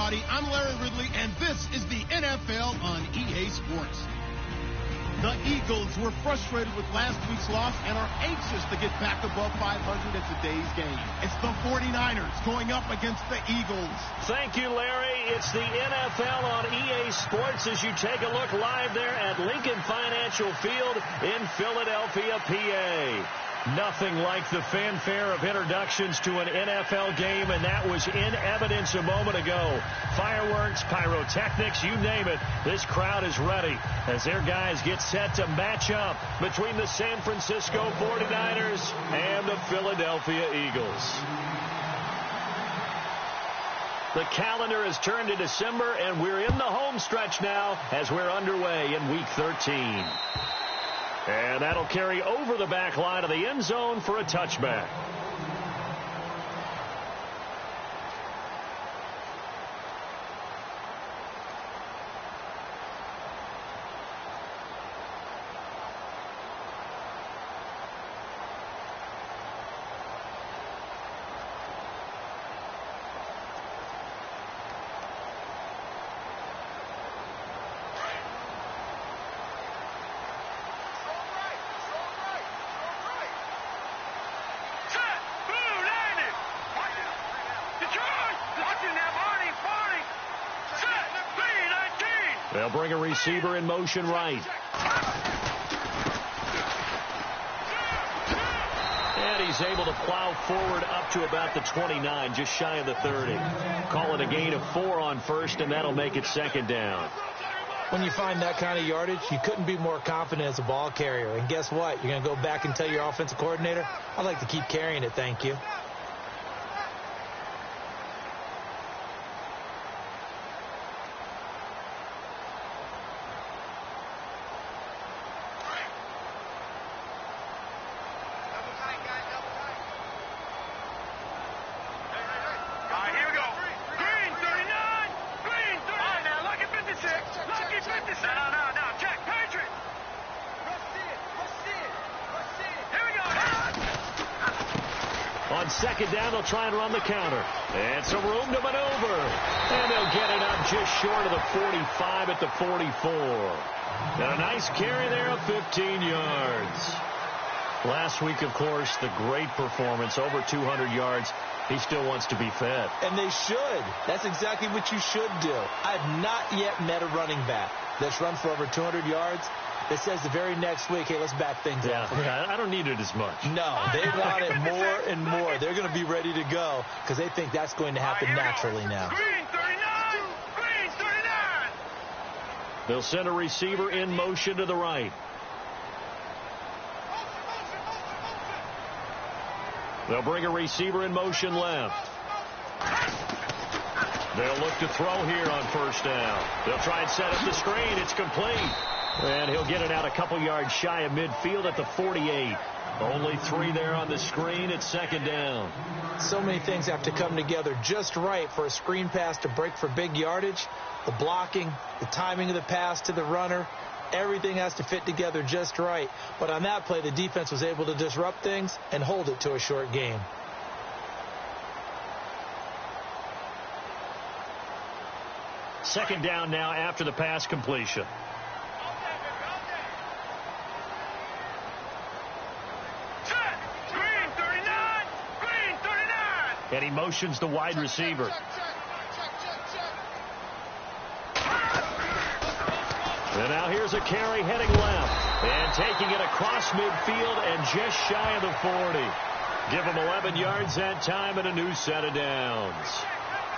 everybody. I'm Larry Ridley, and this is the NFL on EA Sports. The Eagles were frustrated with last week's loss and are anxious to get back above 500 in today's game. It's the 49ers going up against the Eagles. Thank you, Larry. It's the NFL on EA Sports as you take a look live there at Lincoln Financial Field in Philadelphia, PA. Nothing like the fanfare of introductions to an NFL game, and that was in evidence a moment ago. Fireworks, pyrotechnics, you name it. This crowd is ready as their guys get set to match up between the San Francisco 49ers and the Philadelphia Eagles. The calendar has turned to December, and we're in the home stretch now as we're underway in Week 13. And that'll carry over the back line of the end zone for a touchback. They'll bring a receiver in motion right. And he's able to plow forward up to about the 29, just shy of the 30. Call it a gain of 4 on first, and that'll make it second down. When you find that kind of yardage, you couldn't be more confident as a ball carrier. And guess what? You're going to go back and tell your offensive coordinator, I'd like to keep carrying it, thank you. On second down, they'll try and run the counter. And some room to maneuver. And they'll get it up just short of the 45 at the 44. And a nice carry there of 15 yards. Last week, of course, the great performance, over 200 yards. He still wants to be fed. And they should. That's exactly what you should do. I've not yet met a running back that's run for over 200 yards that says the very next week, hey, let's back things up. Yeah, I don't need it as much. No, they want it more and more. They're going to be ready to go because they think that's going to happen naturally now. Green 39! Green 39! They'll send a receiver in motion to the right. They'll bring a receiver in motion left. They'll look to throw here on first down. They'll try and set up the screen. It's complete. And he'll get it out a couple yards shy of midfield at the 48. Only 3 there on the screen. It's second down. So many things have to come together just right for a screen pass to break for big yardage. The blocking, the timing of the pass to the runner, everything has to fit together just right. But on that play, the defense was able to disrupt things and hold it to a short game. Second down now after the pass completion. And he motions the wide receiver. And now here's a carry heading left. And taking it across midfield and just shy of the 40. Give him 11 yards that time and a new set of downs.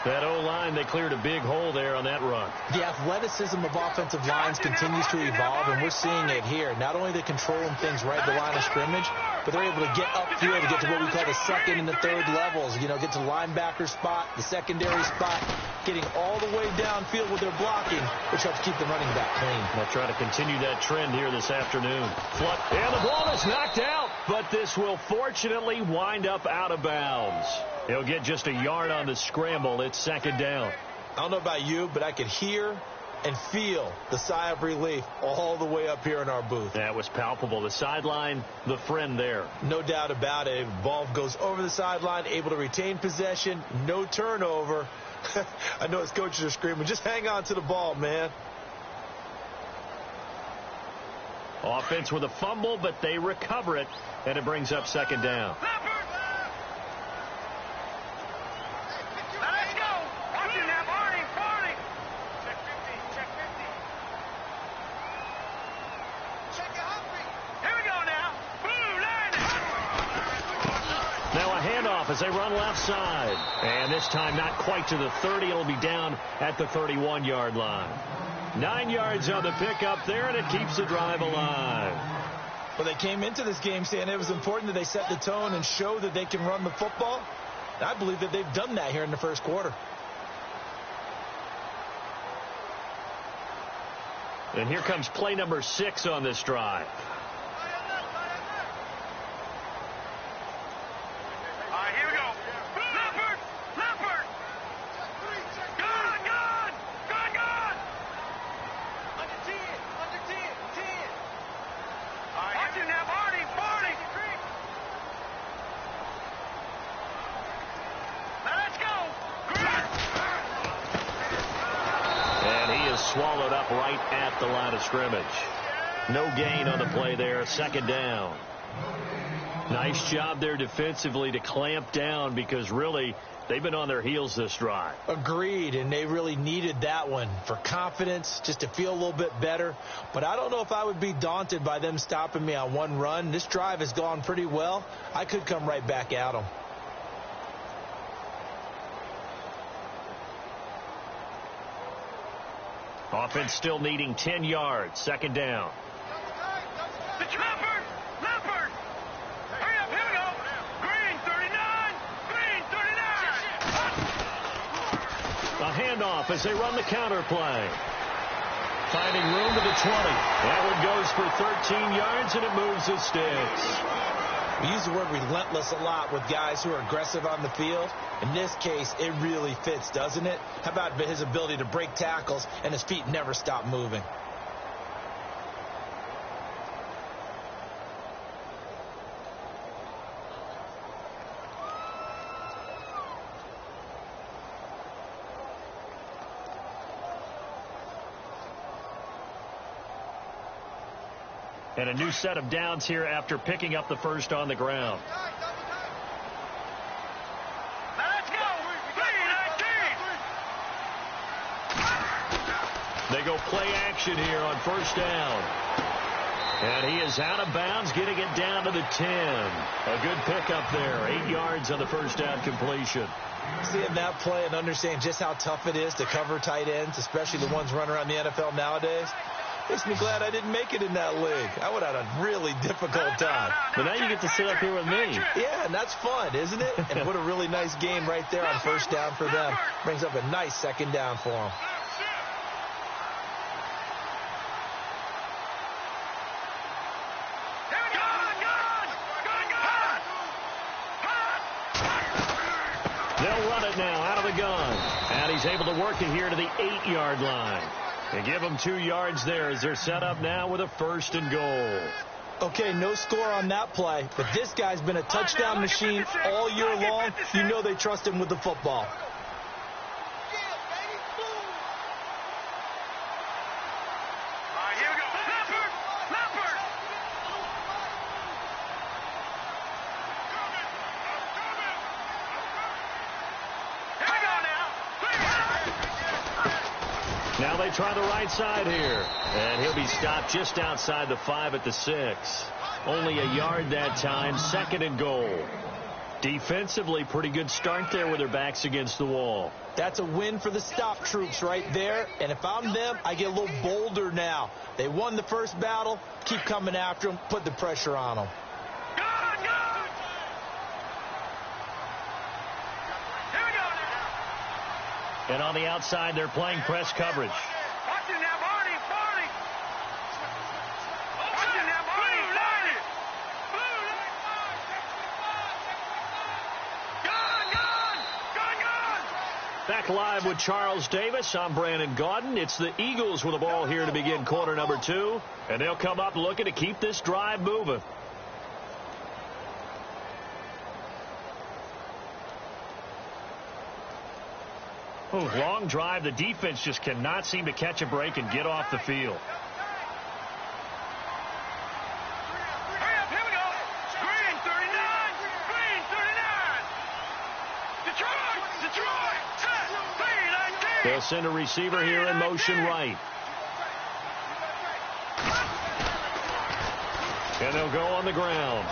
That O-line, they cleared a big hole there on that run. The athleticism of offensive lines continues to evolve, and we're seeing it here. Not only are they controlling things right at the line of scrimmage, but they're able to get upfield to get to what we call the second and the third levels. You know, get to the linebacker spot, the secondary spot, getting all the way downfield with their blocking, which helps keep the running back clean. They'll try to continue that trend here this afternoon. And the ball is knocked out, but this will fortunately wind up out of bounds. He'll get just a yard on the scramble. It's second down. I don't know about you, but I could hear and feel the sigh of relief all the way up here in our booth. That was palpable. The sideline, the friend there. No doubt about it. Ball goes over the sideline, able to retain possession, no turnover. I know his coaches are screaming, just hang on to the ball, man. Offense with a fumble, but they recover it, and it brings up second down. Let's go. Watch it now, Barney. Check 50. Check your Humphrey. Here we go now. Blue line. Now a handoff as they run left side. And this time not quite to the 30. It'll be down at the 31-yard line. 9 yards on the pickup there, and it keeps the drive alive. Well, they came into this game saying it was important that they set the tone and show that they can run the football. And I believe that they've done that here in the first quarter. And here comes play number 6 on this drive. All right, here we go. Leopard. Gone. Under 10. All right, watch it now, Barney. Now let's go. And he is swallowed up right at the line of scrimmage. No gain on the play there. Second down. Nice job there defensively to clamp down, because really they've been on their heels this drive. Agreed, and they really needed that one for confidence, just to feel a little bit better. But I don't know if I would be daunted by them stopping me on one run. This drive has gone pretty well. I could come right back at them. Offense still needing 10 yards. Second down. It's Leopard. Hurry up, here we go. Green 39. A handoff as they run the counter play. Finding room to the 20. That one goes for 13 yards, and it moves the sticks. We use the word relentless a lot with guys who are aggressive on the field. In this case, it really fits, doesn't it? How about his ability to break tackles and his feet never stop moving? And a new set of downs here after picking up the first on the ground. Let's go. 3-19. They go play action here on first down. And he is out of bounds, getting it down to the 10. A good pickup there. 8 yards on the first down completion. Seeing that play and understanding just how tough it is to cover tight ends, especially the ones running around the NFL nowadays, makes me glad I didn't make it in that league. I would have had a really difficult time. But now you get to sit up here with me. Yeah, and that's fun, isn't it? And what a really nice game right there on first down for them. Brings up a nice second down for them. They'll run it now out of the gun. And he's able to work it here to the 8-yard line. And give them 2 yards there as they're set up now with a 1st and goal. Okay, no score on that play, but this guy's been a touchdown machine all year long. You know they trust him with the football. Now they try the right side here. And he'll be stopped just outside the 5 at the 6. Only a yard that time. 2nd and goal. Defensively, pretty good start there with their backs against the wall. That's a win for the stop troops right there. And if I'm them, I get a little bolder now. They won the first battle. Keep coming after them. Put the pressure on them. And on the outside, they're playing press coverage. Watch it now, Barney. Watch it now, Barney. Gone. Back live with Charles Davis. I'm Brandon Gaudin. It's the Eagles with the ball here to begin quarter number 2. And they'll come up looking to keep this drive moving. Oh, long drive. The defense just cannot seem to catch a break and get off the field. They'll send a receiver here in motion right. And they'll go on the ground.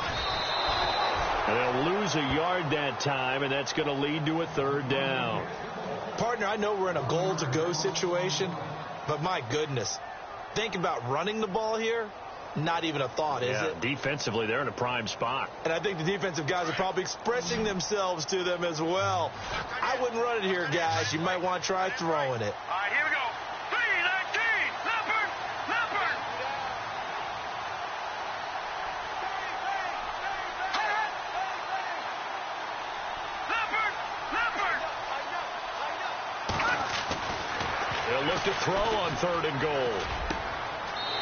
And they'll lose a yard that time, and that's going to lead to a third down. Partner, I know we're in a goal-to-go situation, but my goodness, thinking about running the ball here, not even a thought, is it? Defensively, they're in a prime spot. And I think the defensive guys are probably expressing themselves to them as well. I wouldn't run it here, guys. You might want to try throwing it. All right, here we go. 3-19, Leopard, Leopard. Leopard, Leopard. They'll look to throw on 3rd and goal.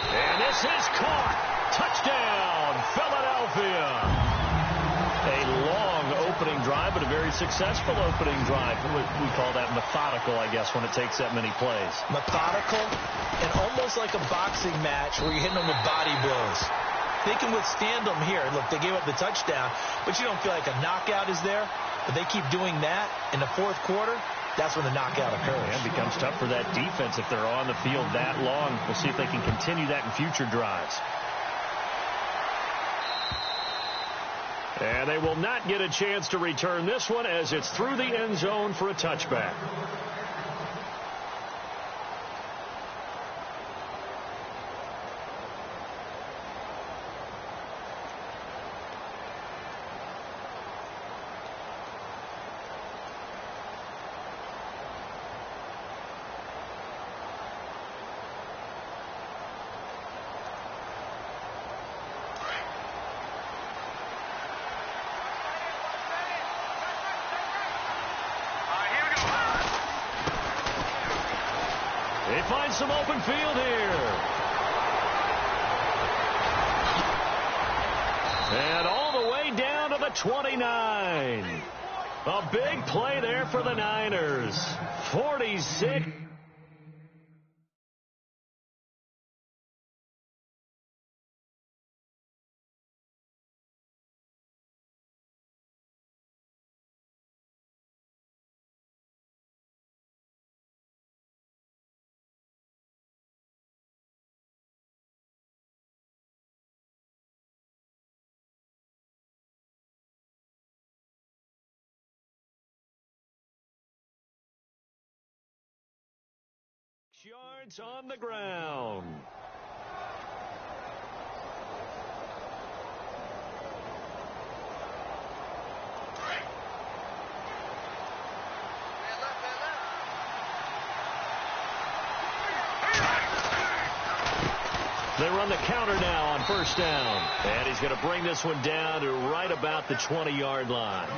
And this is caught. Touchdown, Philadelphia. A long opening drive, but a very successful opening drive. We call that methodical, I guess, when it takes that many plays. Methodical and almost like a boxing match where you're hitting them with body blows. They can withstand them here. Look, they gave up the touchdown, but you don't feel like a knockout is there. But they keep doing that in the 4th quarter. That's when the knockout occurs. And it becomes tough for that defense if they're on the field that long. We'll see if they can continue that in future drives. And they will not get a chance to return this one as it's through the end zone for a touchback. They find some open field here. And all the way down to the 29. A big play there for the Niners. 46. Yards on the ground. They run the counter now on 1st down. And he's going to bring this one down to right about the 20-yard line.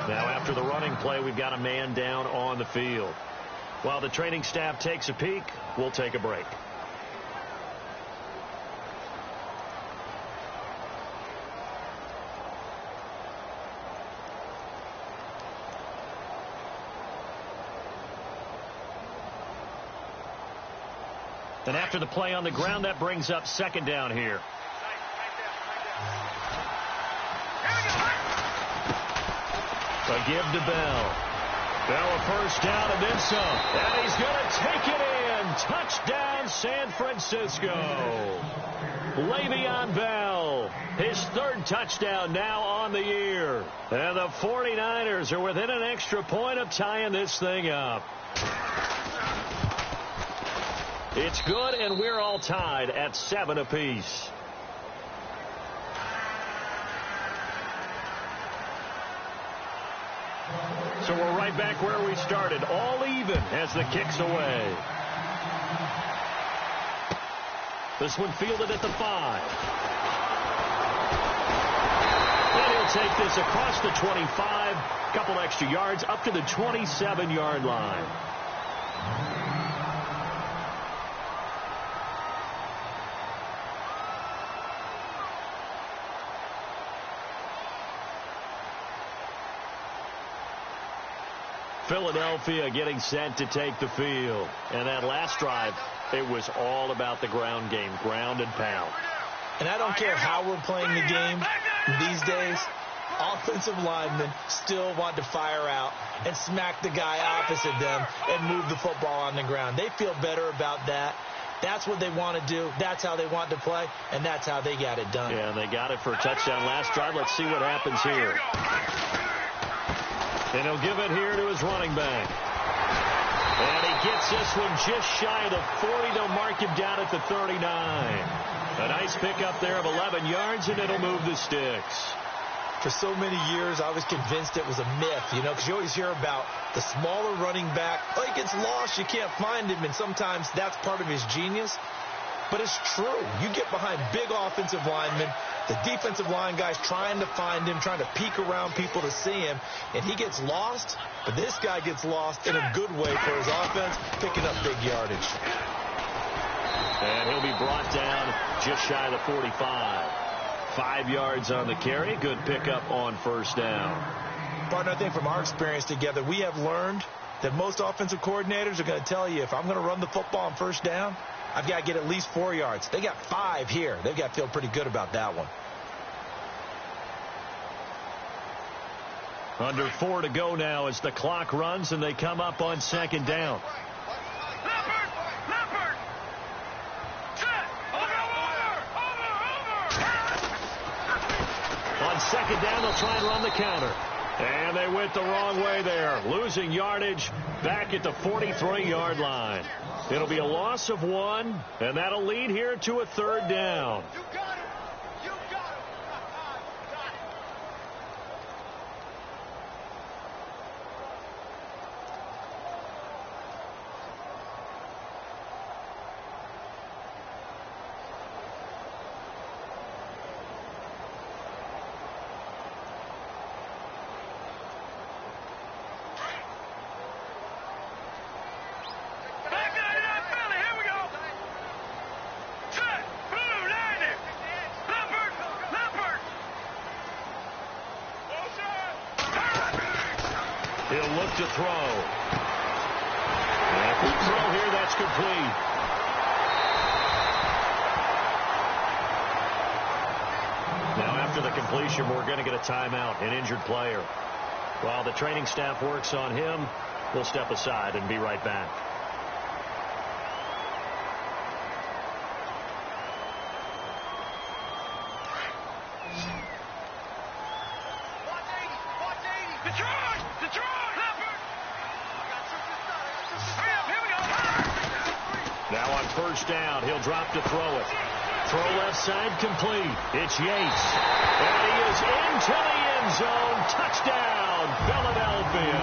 Now, after the running play, we've got a man down on the field. While the training staff takes a peek, we'll take a break. And after the play on the ground, that brings up 2nd down here. A give to Bell. Bell a 1st down and then some. And he's going to take it in. Touchdown, San Francisco. Le'Veon Bell, his 3rd touchdown now on the year. And the 49ers are within an extra point of tying this thing up. It's good, and we're all tied at 7 apiece. So we're right back where we started, all even as the kick's away. This one fielded at the 5. And he'll take this across the 25, Couple extra yards up to the 27-yard line. Philadelphia getting set to take the field. And that last drive, it was all about the ground game, ground and pound. And I don't care how we're playing the game these days, offensive linemen still want to fire out and smack the guy opposite them and move the football on the ground. They feel better about that. That's what they want to do. That's how they want to play, and that's how they got it done. Yeah, they got it for a touchdown last drive. Let's see what happens here. And he'll give it here to his running back. And he gets this one just shy of the 40. They'll mark him down at the 39. A nice pickup there of 11 yards, and it'll move the sticks. For so many years, I was convinced it was a myth, because you always hear about the smaller running back. Oh, he gets lost, you can't find him, and sometimes that's part of his genius. But it's true. You get behind big offensive linemen, the defensive line guys trying to find him, trying to peek around people to see him, and he gets lost, but this guy gets lost in a good way for his offense, picking up big yardage. And he'll be brought down just shy of the 45. 5 yards on the carry. Good pickup on first down. Partner, I think from our experience together, we have learned that most offensive coordinators are going to tell you, if I'm going to run the football on first down, I've got to get at least 4 yards. They got 5 here. They've got to feel pretty good about that one. Under 4 to go now as the clock runs and they come up on second down. On second down, they'll try and run the counter. And they went the wrong way there, losing yardage back at the 43-yard line. It'll be a loss of 1, and that'll lead here to a third down. You got it. You got it. Got it. He'll look to throw. And the throw here, that's complete. Now after the completion, we're going to get a timeout, an injured player. While the training staff works on him, we'll step aside and be right back. Now on first down, he'll drop to throw it. Throw left side complete. It's Yates. And he is into the end zone. Touchdown, Philadelphia.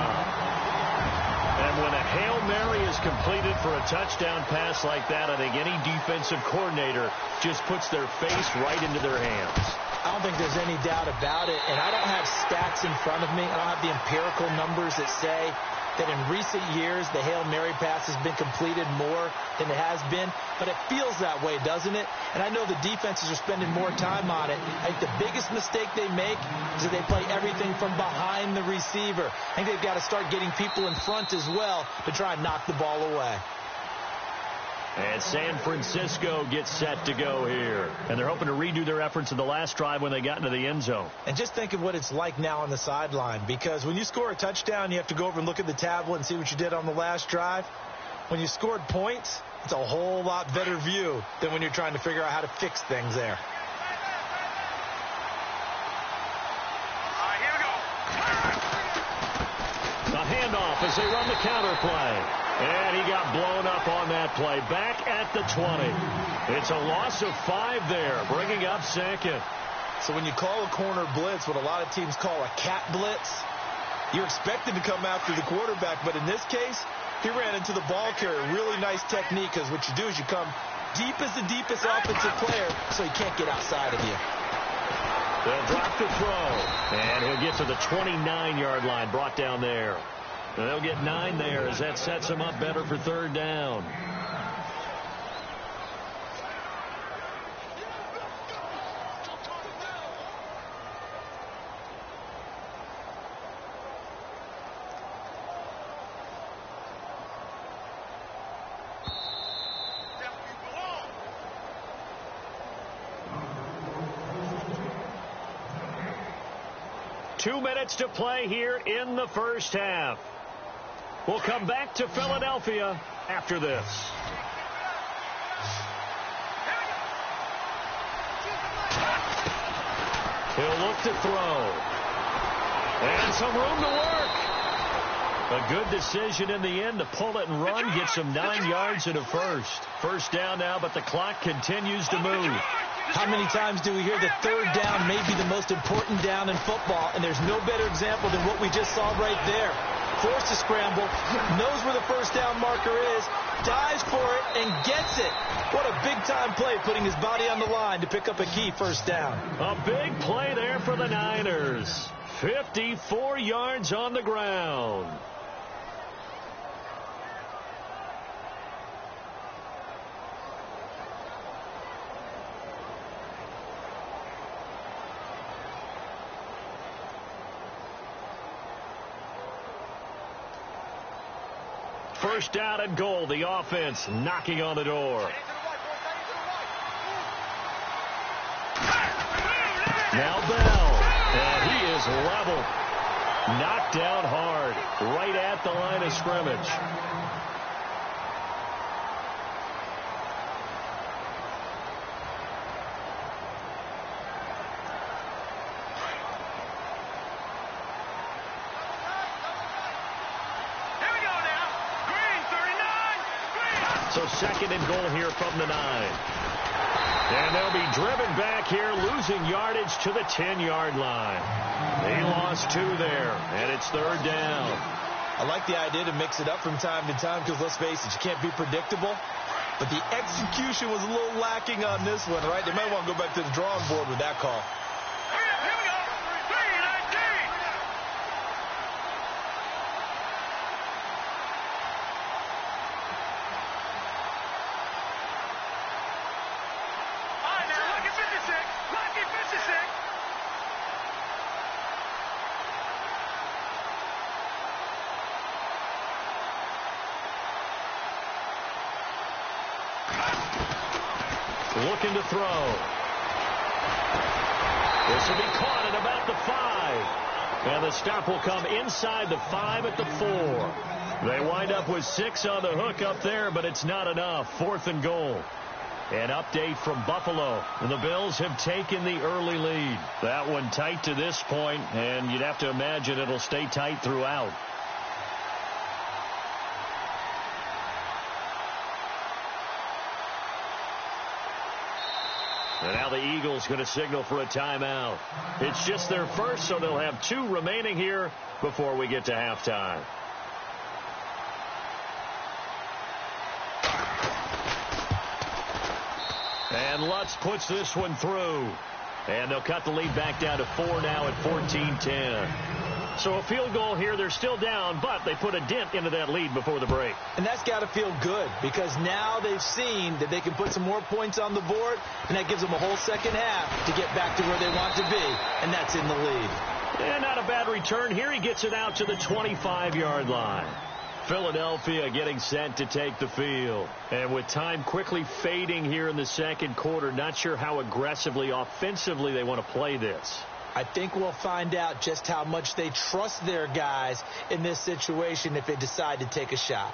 And when a Hail Mary is completed for a touchdown pass like that, I think any defensive coordinator just puts their face right into their hands. I don't think there's any doubt about it, and I don't have stats in front of me. I don't have the empirical numbers that say that in recent years the Hail Mary pass has been completed more than it has been, but it feels that way, doesn't it? And I know the defenses are spending more time on it. I think the biggest mistake they make is that they play everything from behind the receiver. I think they've got to start getting people in front as well to try and knock the ball away. And San Francisco gets set to go here. And they're hoping to redo their efforts in the last drive when they got into the end zone. And just think of what it's like now on the sideline, because when you score a touchdown, you have to go over and look at the tablet and see what you did on the last drive. When you scored points, it's a whole lot better view than when you're trying to figure out how to fix things there. A handoff as they run the counter play. And he got blown up on that play. Back at the 20. It's a loss of 5 there, bringing up second. So when you call a corner blitz, what a lot of teams call a cat blitz, you're expected to come after the quarterback. But in this case, he ran into the ball carrier. Really nice technique, because what you do is you come deep as the deepest offensive player so he can't get outside of you. They'll drop the throw, and he'll get to the 29-yard line, brought down there. And they'll get 9 there as that sets them up better for third down. Two minutes to play here in the first half. We'll come back to Philadelphia after this. He'll look to throw. And some room to work. A good decision in the end to pull it and run. Get some 9 yards and a first. First down now, but the clock continues to move. How many times do we hear that third down may be the most important down in football, and there's no better example than what we just saw right there. Forced to scramble, knows where the first down marker is, dives for it, and gets it. What a big-time play, putting his body on the line to pick up a key first down. A big play there for the Niners. 54 yards on the ground. First down and goal. The offense knocking on the door. Now Bell. And he is level. Knocked down hard. Right at the line of scrimmage. So second and goal here from the 9. And they'll be driven back here, losing yardage to the 10-yard line. They lost 2 there, and it's third down. I like the idea to mix it up from time to time because, let's face it, you can't be predictable. But the execution was a little lacking on this one, right? They might want to go back to the drawing board with that call. Here we go. 3-19. All right, now, lucky 56. Lucky 56. Looking to throw. This will be caught at about the 5. And the stop will come inside the 5 at the 4. They wind up with 6 on the hook up there, but it's not enough. Fourth and goal. An update from Buffalo. The Bills have taken the early lead. That one tight to this point, and you'd have to imagine it'll stay tight throughout. And now the Eagles going to signal for a timeout. It's just their first, so they'll have 2 remaining here before we get to halftime. And Lutz puts this one through. And they'll cut the lead back down to 4 now at 14-10. So a field goal here. They're still down, but they put a dent into that lead before the break. And that's got to feel good because now they've seen that they can put some more points on the board, and that gives them a whole second half to get back to where they want to be, and that's in the lead. And not a bad return here. He gets it out to the 25-yard line. Philadelphia getting set to take the field. And with time quickly fading here in the second quarter, not sure how aggressively, offensively they want to play this. I think we'll find out just how much they trust their guys in this situation if they decide to take a shot.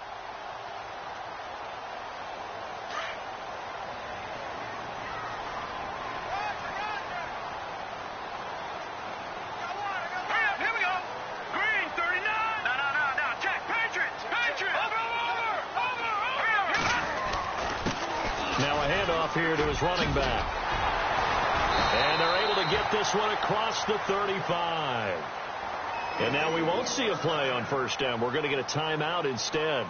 Here we go. Green, 39. No. Check. Patriots. Over. Now a handoff here to his running back. And they're able to get this one across the 35. And now we won't see a play on first down. We're going to get a timeout instead,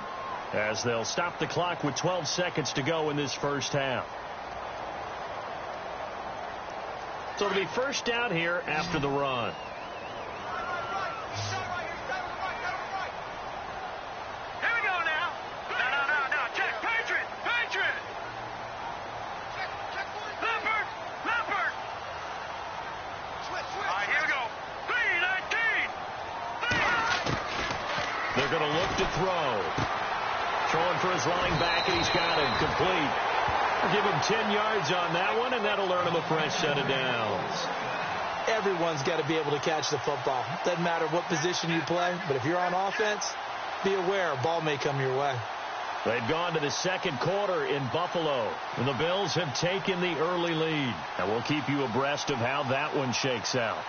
as they'll stop the clock with 12 seconds to go in this first half. So it'll be first down here after the run. They're going to look to throw. Throwing for his running back, and he's got him complete. I'll give him 10 yards on that one, and that'll earn him a fresh set of downs. Everyone's got to be able to catch the football. Doesn't matter what position you play, but if you're on offense, be aware a ball may come your way. They've gone to the second quarter in Buffalo, and the Bills have taken the early lead. And we'll keep you abreast of how that one shakes out.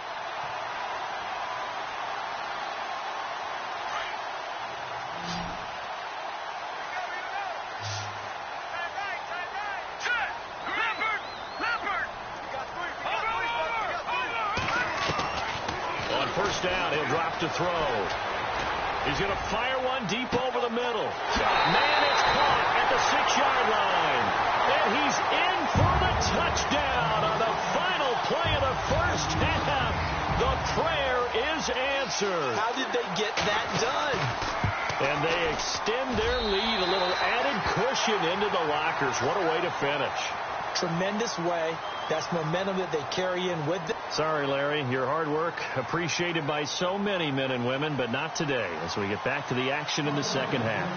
First down, he'll drop to throw. He's going to fire one deep over the middle. Man, it's caught at the 6-yard line. And he's in for the touchdown on the final play of the first half. The prayer is answered. How did they get that done? And they extend their lead, a little added cushion into the lockers. What a way to finish. Tremendous way. That's momentum that they carry in with them. Sorry, Larry, your hard work appreciated by so many men and women, but not today as we get back to the action in the second half.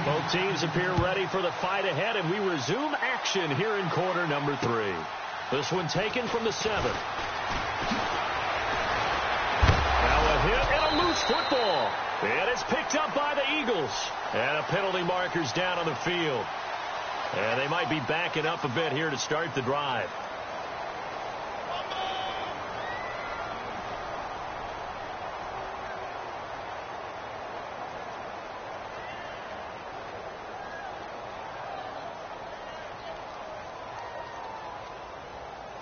Both teams appear ready for the fight ahead, and we resume action here in quarter number 3. This one taken from the 7. Now a hit and a loose football. And it's picked up by the Eagles. And a penalty marker's down on the field. And they might be backing up a bit here to start the drive.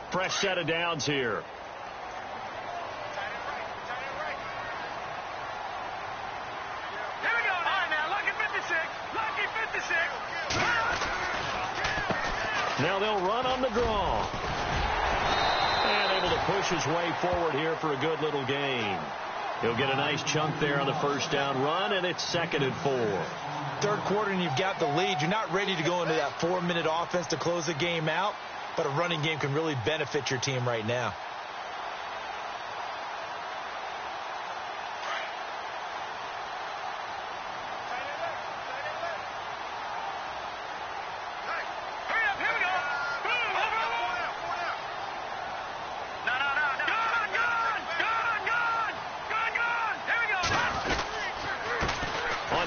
Fresh set of downs here. Now they'll run on the draw. And able to push his way forward here for a good little gain. He'll get a nice chunk there on the first down run, and it's 2nd and 4. Third quarter, and you've got the lead. You're not ready to go into that 4-minute offense to close the game out, but a running game can really benefit your team right now.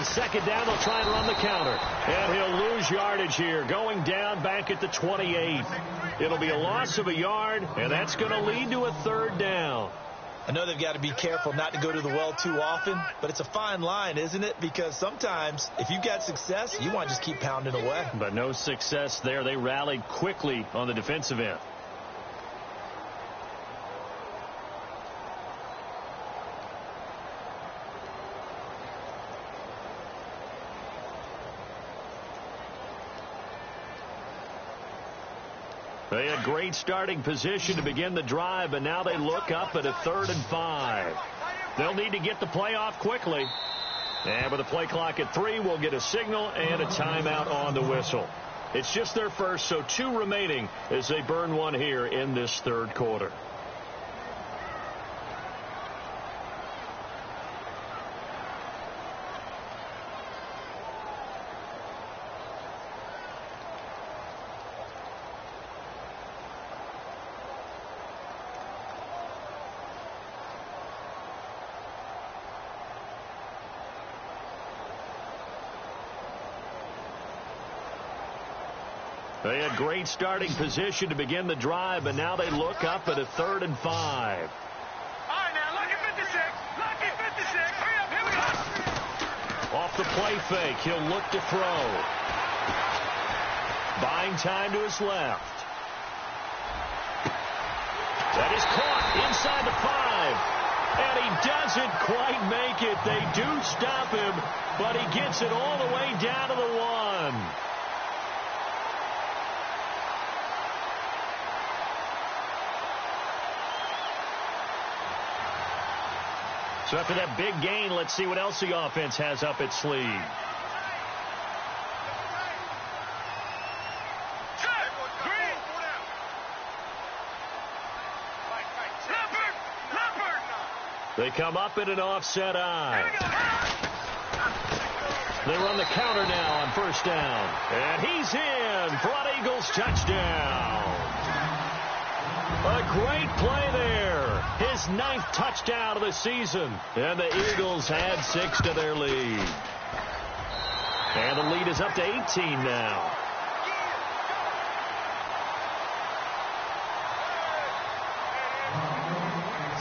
Second down, they'll try and run the counter. And he'll lose yardage here, going down back at the 28. It'll be a loss of a yard, and that's going to lead to a 3rd down. I know they've got to be careful not to go to the well too often, but it's a fine line, isn't it? Because sometimes, if you've got success, you want to just keep pounding away. But no success there. They rallied quickly on the defensive end. They had great starting position to begin the drive, but now they look up at a 3rd and 5. They'll need to get the play off quickly. And with the play clock at 3, we'll get a signal and a timeout on the whistle. It's just their first, so 2 remaining as they burn one here in this 3rd quarter. They had great starting position to begin the drive, but now they look up at a 3rd and 5. All right, now, lucky 56. Lucky 56. Hurry up, here we go. Off the play fake, he'll look to throw. Buying time to his left. That is caught inside the 5. And he doesn't quite make it. They do stop him, but he gets it all the way down to the 1. So after that big gain, let's see what else the offense has up its sleeve. They come up in an offset eye. They run the counter now on first down. And he's in. Front Eagles touchdown. A great play there. His 9th touchdown of the season. And the Eagles add 6 to their lead. And the lead is up to 18 now.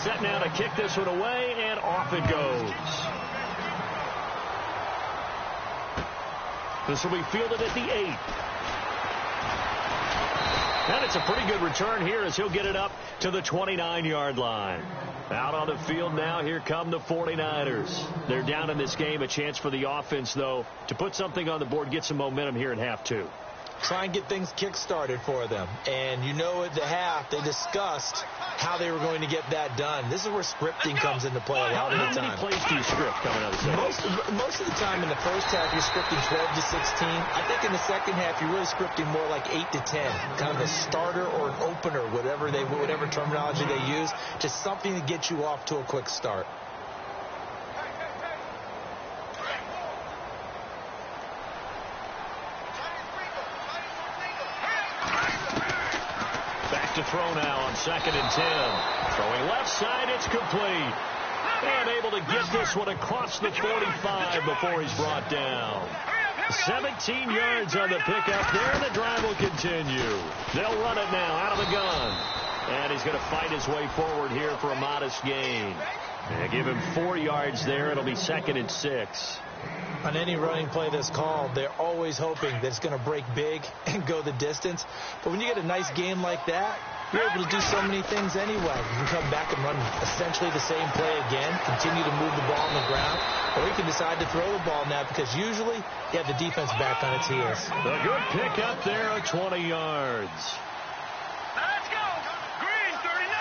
Set now to kick this one away, and off it goes. This will be fielded at the 8. And it's a pretty good return here as he'll get it up to the 29-yard line. Out on the field now, here come the 49ers. They're down in this game. A chance for the offense, though, to put something on the board, get some momentum here in half 2. Try and get things kick-started for them. And you know at the half, they discussed how they were going to get that done. This is where scripting comes into play a lot of the time. How many plays do you script coming out of the second? Most of the time in the first half, you're scripting 12 to 16. I think in the second half, you're really scripting more like 8 to 10. Kind of a starter or an opener, whatever terminology they use. Just something to get you off to a quick start. To throw now on 2nd and 10. Throwing left side, it's complete. And able to get this one across the 45 before he's brought down. 17 yards on the pickup there, and the drive will continue. They'll run it now out of the gun. And he's going to fight his way forward here for a modest gain. And give him 4 yards there. It'll be 2nd and 6. On any running play that's called, they're always hoping that it's going to break big and go the distance. But when you get a nice game like that, you're able to do so many things anyway. You can come back and run essentially the same play again, continue to move the ball on the ground, or you can decide to throw the ball now because usually you have the defense back on its heels. A good pick up there at 20 yards. Let's go. Green 39.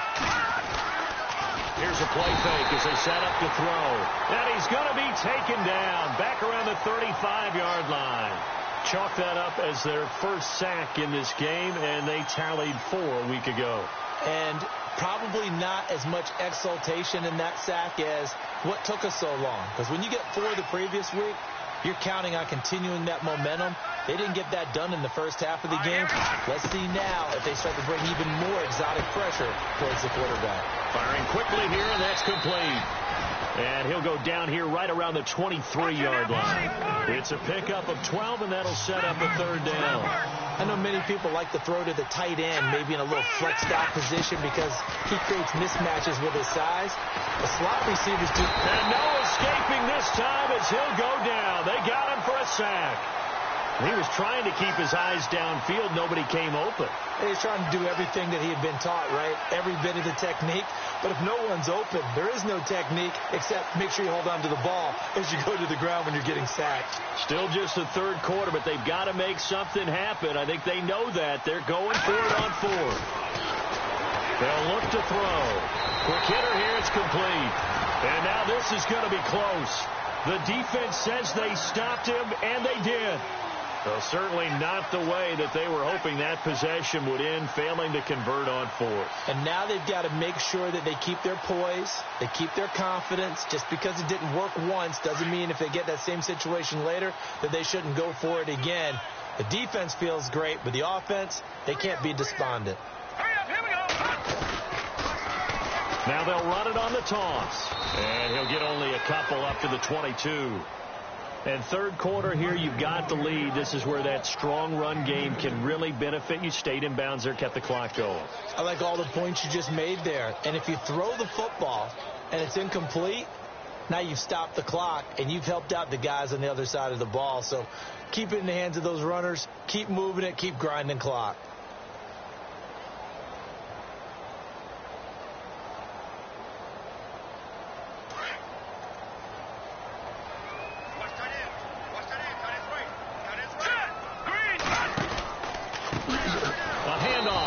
Here's a play fake as they set up to throw. And he's going to be taken down back around the 35-yard line. Chalk that up as their first sack in this game, and they tallied 4 a week ago. And probably not as much exultation in that sack as what took us so long. Because when you get 4 the previous week, you're counting on continuing that momentum. They didn't get that done in the first half of the game. Let's see now if they start to bring even more exotic pressure towards the quarterback. Firing quickly here, and that's complete. And he'll go down here right around the 23-yard line. It's a pickup of 12, and that'll set up a 3rd down. I know many people like to throw to the tight end, maybe in a little flexed out position because he creates mismatches with his size. The slot receivers do. And no escaping this time as he'll go down. They got him for a sack. He was trying to keep his eyes downfield. Nobody came open. He was trying to do everything that he had been taught, right? Every bit of the technique. But if no one's open, there is no technique except make sure you hold on to the ball as you go to the ground when you're getting sacked. Still just the 3rd quarter, but they've got to make something happen. I think they know that. They're going for it on 4th. They'll look to throw. Quick hitter here. It's complete. And now this is going to be close. The defense says they stopped him, and they did. Well, certainly not the way that they were hoping that possession would end, failing to convert on 4th. And now they've got to make sure that they keep their poise, they keep their confidence. Just because it didn't work once doesn't mean if they get that same situation later that they shouldn't go for it again. The defense feels great, but the offense, they can't be despondent. Hurry up, here we go. Now they'll run it on the toss. And he'll get only a couple up to the 22. And 3rd quarter here, you've got the lead. This is where that strong run game can really benefit you. Stayed in bounds there, kept the clock going. I like all the points you just made there. And if you throw the football and it's incomplete, now you've stopped the clock and you've helped out the guys on the other side of the ball. So keep it in the hands of those runners. Keep moving it. Keep grinding clock.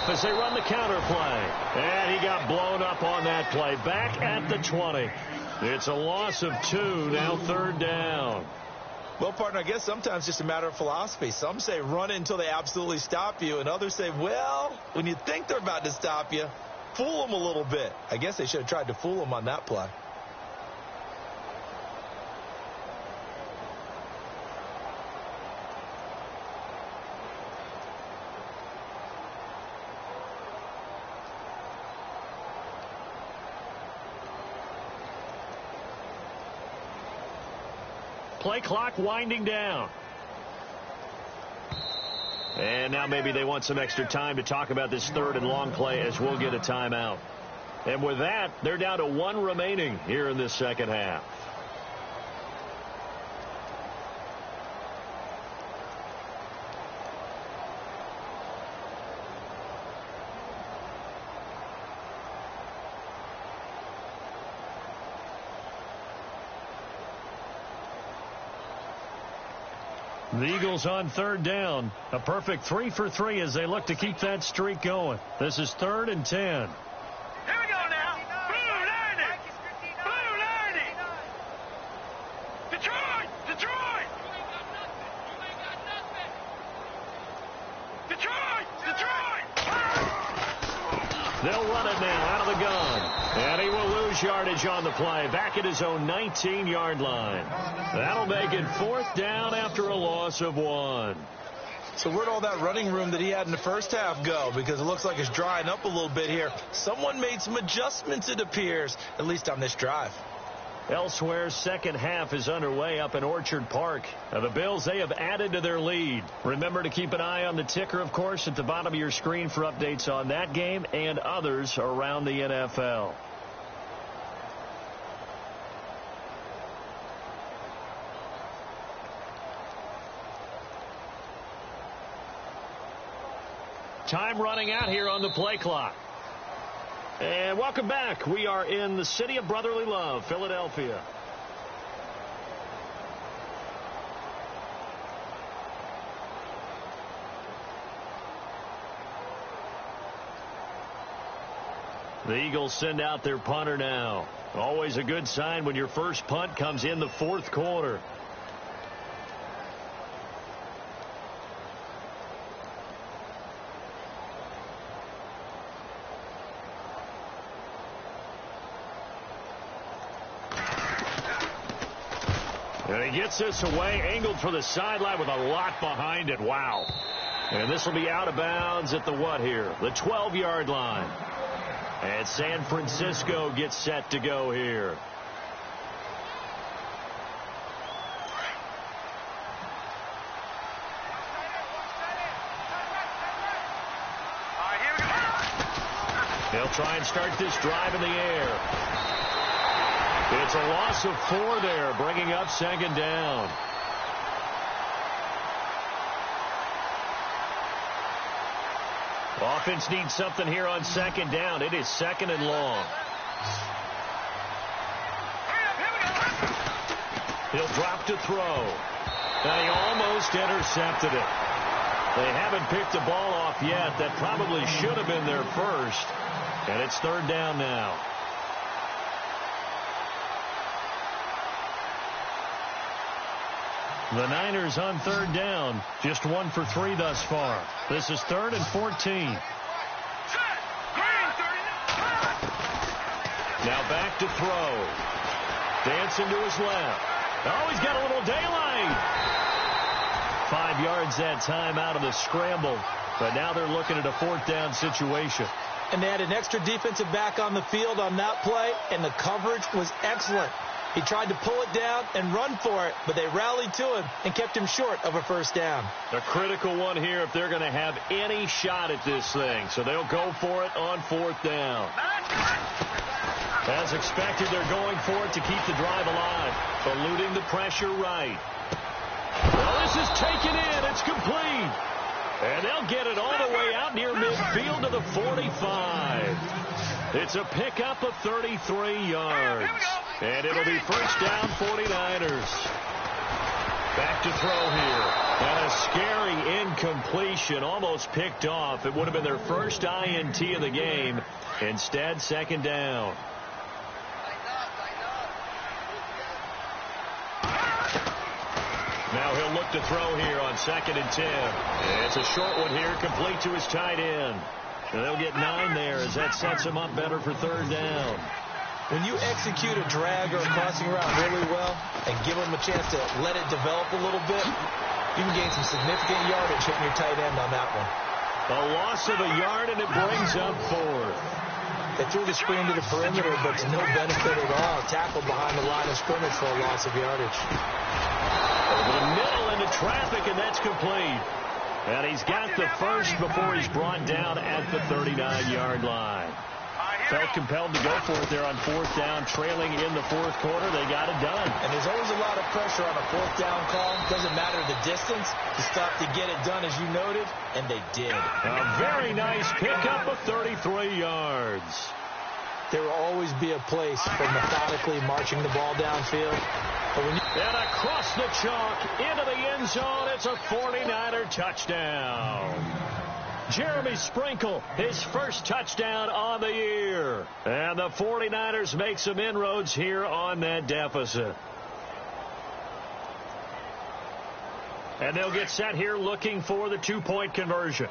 As they run the counter play. And he got blown up on that play. Back at the 20. It's a loss of 2, now 3rd down. Well, partner, I guess sometimes it's just a matter of philosophy. Some say run it until they absolutely stop you, and others say, well, when you think they're about to stop you, fool them a little bit. I guess they should have tried to fool them on that play. Play clock winding down. And now maybe they want some extra time to talk about this 3rd and long play as we'll get a timeout. And with that, they're down to 1 remaining here in this second half. The Eagles on 3rd down. A perfect 3 for 3 as they look to keep that streak going. This is 3rd and 10. Here we go now. Blue 90. Blue 90. Detroit. Detroit. Detroit. Detroit. They'll run it now out of the gun. And he will lose yardage on the play. Back at his own 19-yard line. That'll make it 4th down after a loss of 1. So where'd all that running room that he had in the first half go? Because it looks like it's drying up a little bit here. Someone made some adjustments, it appears, at least on this drive. Elsewhere, second half is underway up in Orchard Park. Now the Bills, they have added to their lead. Remember to keep an eye on the ticker, of course, at the bottom of your screen for updates on that game and others around the NFL. Time running out here on the play clock. And welcome back. We are in the city of brotherly love, Philadelphia. The Eagles send out their punter now. Always a good sign when your first punt comes in the 4th quarter. And he gets this away, angled for the sideline with a lot behind it. Wow. And this will be out of bounds at the what here? The 12-yard line. And San Francisco gets set to go here. They'll try and start this drive in the air. It's a loss of 4 there, bringing up 2nd down. Offense needs something here on 2nd down. It is 2nd and long. He'll drop to throw. And he almost intercepted it. They haven't picked the ball off yet. That probably should have been their first. And it's 3rd down now. The Niners on 3rd down. Just 1 for 3 thus far. This is 3rd and 14. Now back to throw. Dancing to his left. Oh, he's got a little daylight. 5 yards that time out of the scramble. But now they're looking at a 4th down situation. And they had an extra defensive back on the field on that play, and the coverage was excellent. He tried to pull it down and run for it, but they rallied to him and kept him short of a 1st down. A critical one here if they're going to have any shot at this thing. So they'll go for it on 4th down. As expected, they're going for it to keep the drive alive. Eluding the pressure right. Well, this is taken in. It's complete. And they'll get it all the way out near midfield to the 45. It's a pickup of 33 yards. And it'll be 1st down 49ers. Back to throw here. And a scary incompletion, almost picked off. It would have been their first INT of the game. Instead, 2nd down. Now he'll look to throw here on 2nd and 10. It's a short one here, complete to his tight end. And they'll get 9 there as that sets him up better for 3rd down. When you execute a drag or a crossing route really well and give them a chance to let it develop a little bit, you can gain some significant yardage hitting your tight end on that one. A loss of a yard, and it brings up 4th. They threw the screen to the perimeter, but to no benefit at all. Tackled behind the line of scrimmage for a loss of yardage. Over the middle into traffic, and that's complete. And he's got the first before he's brought down at the 39-yard line. Felt compelled to go for it there on 4th down, trailing in the 4th quarter. They got it done. And there's always a lot of pressure on a 4th down call. Doesn't matter the distance. You stop to get it done, as you noted, and they did. A very nice pickup of 33 yards. There will always be a place for methodically marching the ball downfield. And across the chalk, into the end zone, it's a 49er touchdown. Jeremy Sprinkle, his first touchdown on the year. And the 49ers make some inroads here on that deficit. And they'll get set here looking for the 2-point conversion.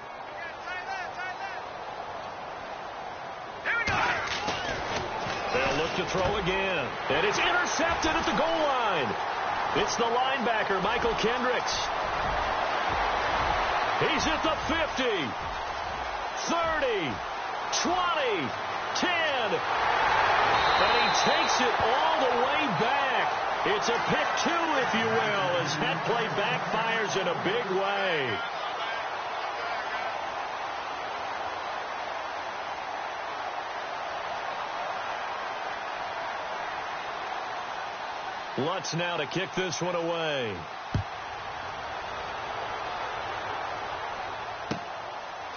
They'll look to throw again. And it's intercepted at the goal line. It's the linebacker, Michael Kendricks. He's at the 50, 30, 20, 10. And he takes it all the way back. It's a pick 2, if you will, as that play backfires in a big way. Lutz now to kick this one away.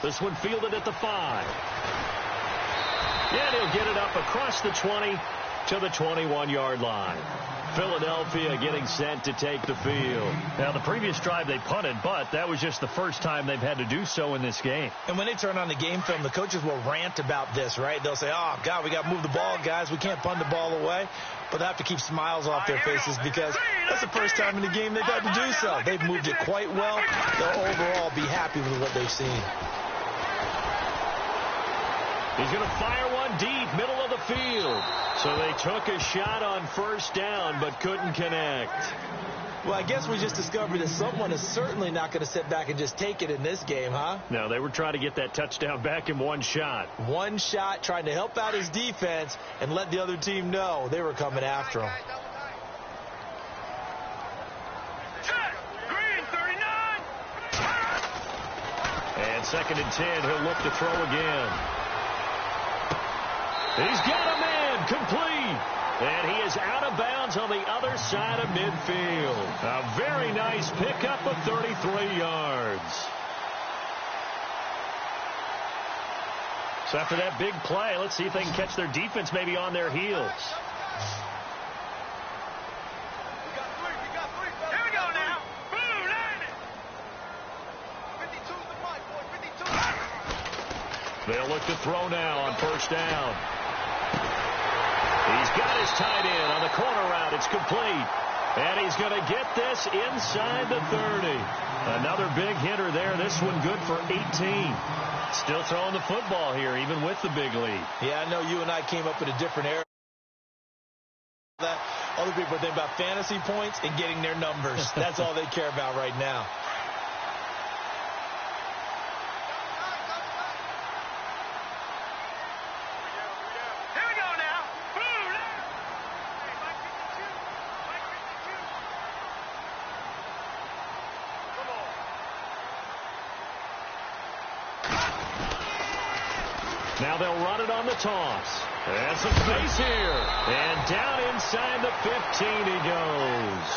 This one fielded at the 5. And he'll get it up across the 20 to the 21-yard line. Philadelphia getting set to take the field. Now, the previous drive they punted, but that was just the first time they've had to do so in this game. And when they turn on the game film, the coaches will rant about this, right? They'll say, oh, God, we got to move the ball, guys. We can't punt the ball away. But they have to keep smiles off their faces because that's the first time in the game they've had to do so. They've moved it quite well. They'll overall be happy with what they've seen. He's going to fire one deep, middle of the field. So they took a shot on 1st down, but couldn't connect. Well, I guess we just discovered that someone is certainly not going to sit back and just take it in this game, huh? No, they were trying to get that touchdown back in one shot. One shot, trying to help out his defense and let the other team know they were coming after him. And 2nd and 10, he'll look to throw again. He's got a man, complete. And he is out of bounds on the other side of midfield. A very nice pickup of 33 yards. So after that big play, let's see if they can catch their defense maybe on their heels. Here we go now. Boom, land it. 52's the mic, boy. 52. They'll look to throw now on 1st down. He's got his tight end on the corner route. It's complete. And he's going to get this inside the 30. Another big hitter there. This one good for 18. Still throwing the football here, even with the big lead. Yeah, I know you and I came up in a different era. Other people are thinking about fantasy points and getting their numbers. That's all they care about right now. Now they'll run it on the toss. And some space here. And down inside the 15 he goes.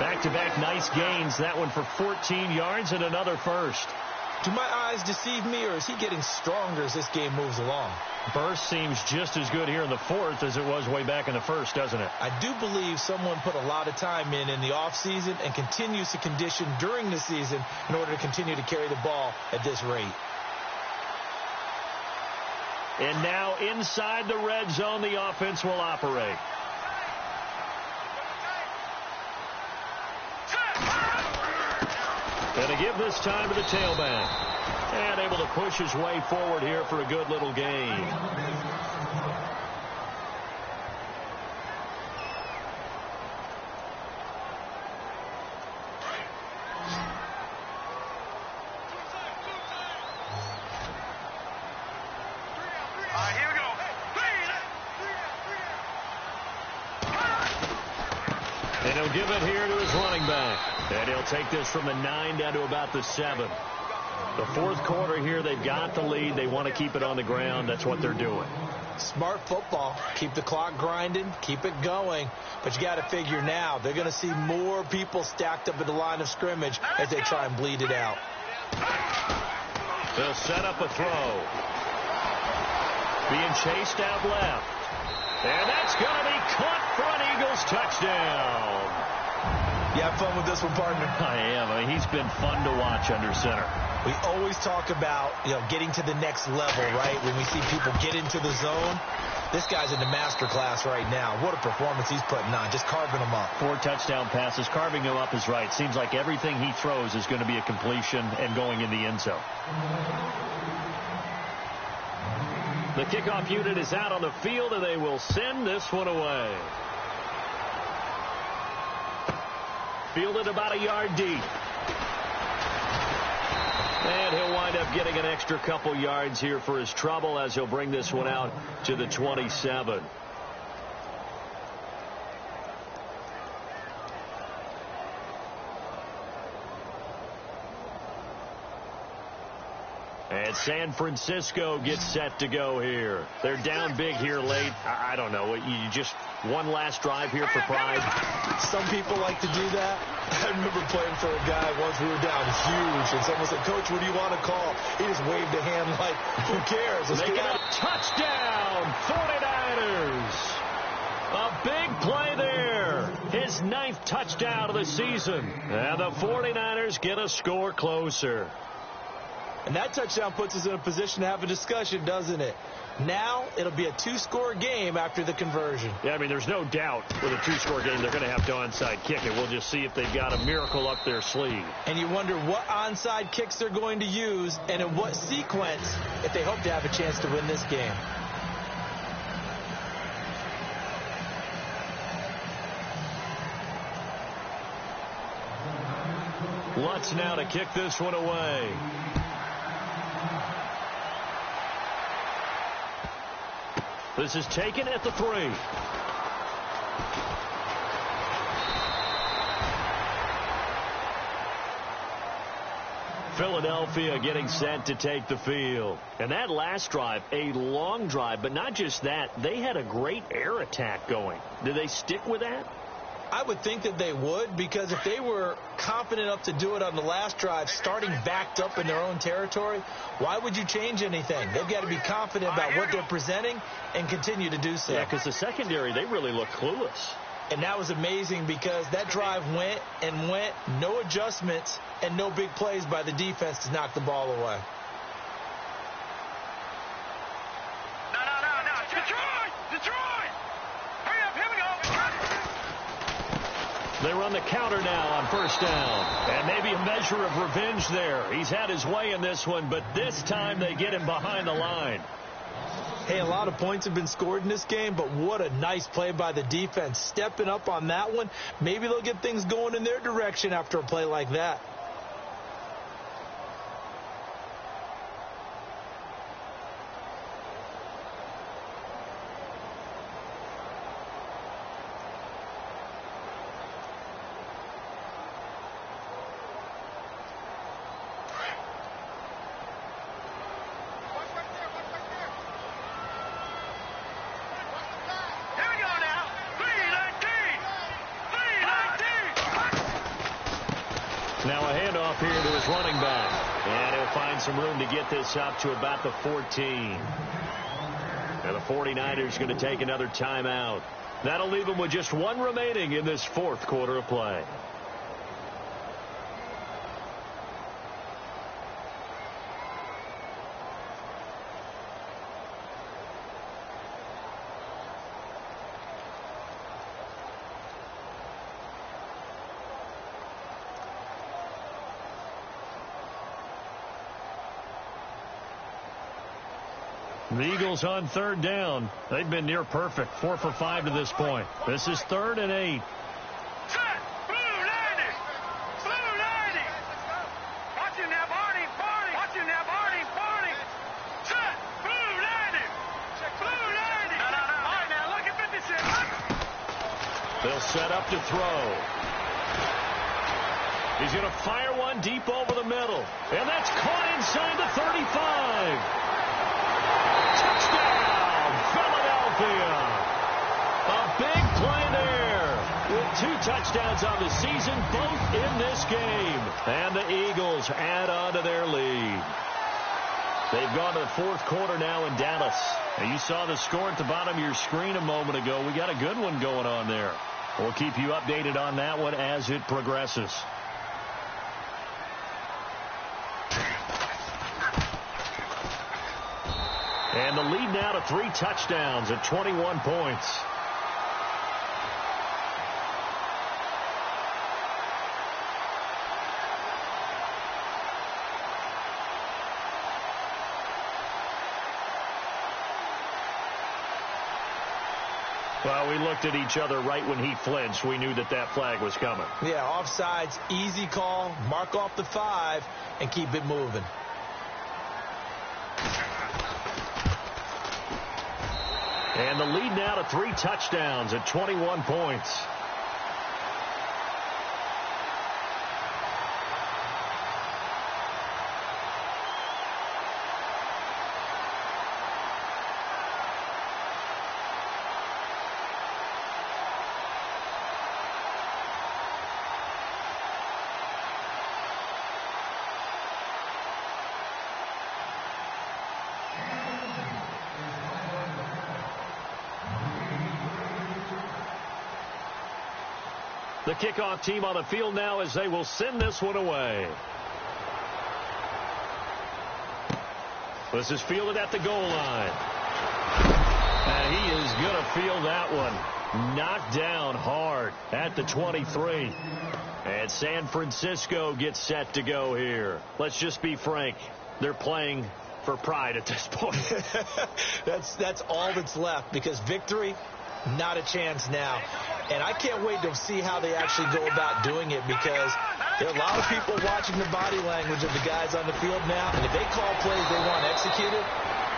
Back-to-back nice gains. That one for 14 yards and another first. Do my eyes deceive me, or is he getting stronger as this game moves along? Burst seems just as good here in the 4th as it was way back in the 1st, doesn't it? I do believe someone put a lot of time in the offseason and continues to condition during the season in order to continue to carry the ball at this rate. And now inside the red zone, the offense will operate. And to give this time to the tailback. And able to push his way forward here for a good little gain. Here we go. And he'll give it here to his running back. And he'll take this from the 9 down to about the 7. The fourth quarter here, they've got the lead. They want to keep it on the ground. That's what they're doing. Smart football. Keep the clock grinding. Keep it going. But you got to figure now, they're going to see more people stacked up at the line of scrimmage as they try and bleed it out. They'll set up a throw. Being chased out left. And that's going to be caught for an Eagles touchdown. You have fun with this one, partner? I am. I mean, he's been fun to watch under center. We always talk about, getting to the next level, right? When we see people get into the zone, this guy's in the master class right now. What a performance he's putting on, just carving them up. 4 touchdown passes. Carving him up is right. Seems like everything he throws is going to be a completion and going in the end zone. The kickoff unit is out on the field, and they will send this one away. Fielded about a yard deep. And he'll wind up getting an extra couple yards here for his trouble as he'll bring this one out to the 27. And San Francisco gets set to go here. They're down big here late. I don't know. You just one last drive here for pride. Some people like to do that. I remember playing for a guy once. We were down huge, and someone said, "Coach, what do you want to call?" He just waved a hand like, who cares? Let's Make get it out. a touchdown, 49ers. A big play there. His 9th touchdown of the season. And the 49ers get a score closer. And that touchdown puts us in a position to have a discussion, doesn't it? Now it'll be a 2-score game after the conversion. Yeah, I mean, there's no doubt with a 2-score game they're going to have to onside kick it. We'll just see if they've got a miracle up their sleeve. And you wonder what onside kicks they're going to use and in what sequence if they hope to have a chance to win this game. Lutz now to kick this one away. This is taken at the 3. Philadelphia getting set to take the field. And that last drive, a long drive, but not just that. They had a great air attack going. Do they stick with that? I would think that they would, because if they were confident enough to do it on the last drive, starting backed up in their own territory, why would you change anything? They've got to be confident about what they're presenting and continue to do so. Yeah, because the secondary, they really look clueless. And that was amazing because that drive went and went, no adjustments and no big plays by the defense to knock the ball away. No. Detroit! Hurry up, here we go. They run the counter now on first down. And maybe a measure of revenge there. He's had his way in this one, but this time they get him behind the line. Hey, a lot of points have been scored in this game, but what a nice play by the defense. Stepping up on that one, maybe they'll get things going in their direction after a play like that. Now a handoff here to his running back. And he'll find some room to get this up to about the 14. And the 49ers going to take another timeout. That'll leave them with just one remaining in this fourth quarter of play. The Eagles on third down. They've been near perfect, 4 for 5 to this point. This is 3rd and 8. Set. Blue 90. Blue 90. Watch him now, Barney. Barney. Watch him now, Barney. Barney. Set. Blue 90. Blue 90. No. All right, now look at 56. They'll set up to throw. He's going to fire one deep over the middle. And that's caught inside the 35. Touchdown, Philadelphia. A big play there with 2 touchdowns on the season, both in this game. And the Eagles add on to their lead. They've gone to the 4th quarter now in Dallas. And you saw the score at the bottom of your screen a moment ago. We got a good one going on there. We'll keep you updated on that one as it progresses. And the lead now to 3 touchdowns at 21 points. Well, we looked at each other right when he flinched. We knew that that flag was coming. Yeah, offsides, easy call, mark off the 5, and keep it moving. And the lead now to 3 touchdowns at 21 points. The kickoff team on the field now as they will send this one away. This is fielded at the goal line. And he is going to field that one. Knocked down hard at the 23. And San Francisco gets set to go here. Let's just be frank. They're playing for pride at this point. That's all that's left, because victory, not a chance now. And I can't wait to see how they actually go about doing it, because there are a lot of people watching the body language of the guys on the field now. And if they call plays they want executed,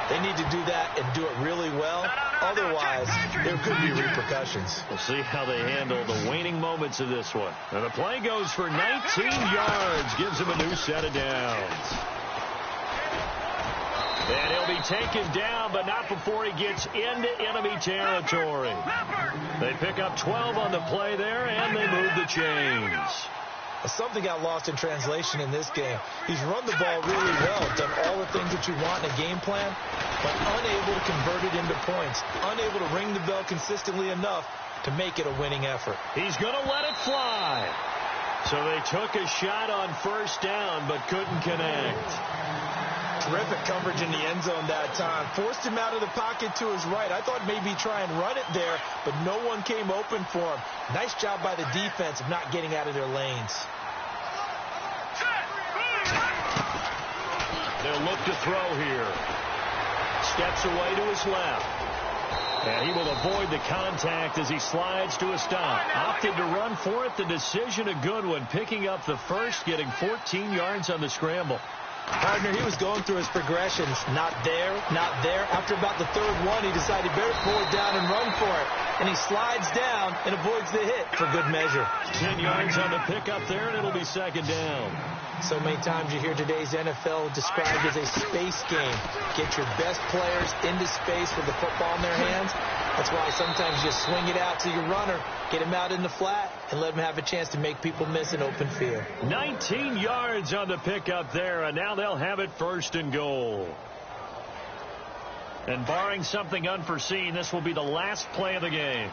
they need to do that and do it really well. Otherwise, there could be repercussions. We'll see how they handle the waning moments of this one. And the play goes for 19 yards, gives him a new set of downs. And he'll be taken down, but not before he gets into enemy territory. They pick up 12 on the play there, and they move the chains. Something got lost in translation in this game. He's run the ball really well, done all the things that you want in a game plan, but unable to convert it into points, unable to ring the bell consistently enough to make it a winning effort. He's going to let it fly. So they took a shot on first down, but couldn't connect. Terrific coverage in the end zone that time. Forced him out of the pocket to his right. I thought maybe try and run it there, but no one came open for him. Nice job by the defense of not getting out of their lanes. They'll look to throw here. Steps away to his left. And he will avoid the contact as he slides to a stop. Opted to run for it. The decision a good one. Picking up the first, getting 14 yards on the scramble. Partner, he was going through his progressions. Not there, not there. After about the third one, he decided better pull it down and run for it. And he slides down and avoids the hit for good measure. 10 yards on the pickup there, and it'll be second down. So many times you hear today's NFL described as a space game. Get your best players into space with the football in their hands. That's why sometimes you swing it out to your runner, get him out in the flat, and let him have a chance to make people miss an open field. 19 yards on the pickup there, and now they'll have it first and goal. And barring something unforeseen, this will be the last play of the game.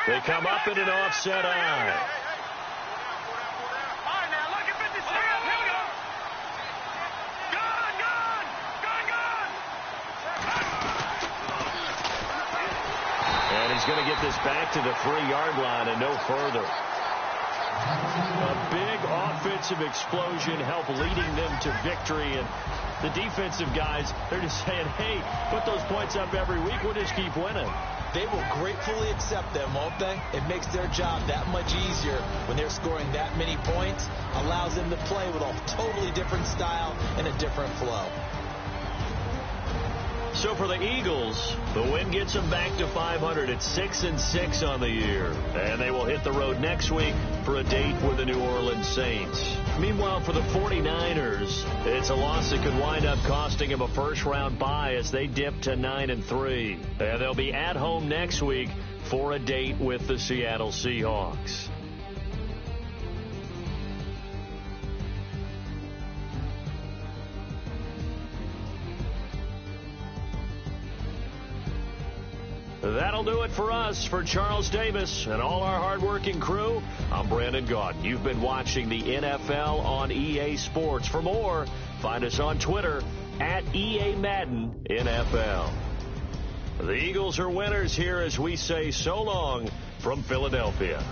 They come up in an offset eye. And he's going to get this back to the 3-yard line and no further. A big offensive explosion helped leading them to victory. And the defensive guys, they're just saying, hey, put those points up every week. We'll just keep winning. They will gratefully accept them, won't they? It makes their job that much easier when they're scoring that many points. Allows them to play with a totally different style and a different flow. So for the Eagles, the win gets them back to 500 at 6-6 on the year. And they will hit the road next week for a date with the New Orleans Saints. Meanwhile, for the 49ers, it's a loss that could wind up costing them a first-round bye as they dip to 9-3. And they'll be at home next week for a date with the Seattle Seahawks. That'll do it for us. For Charles Davis and all our hardworking crew, I'm Brandon Gaudin. You've been watching the NFL on EA Sports. For more, find us on Twitter at EA Madden NFL. The Eagles are winners here as we say so long from Philadelphia.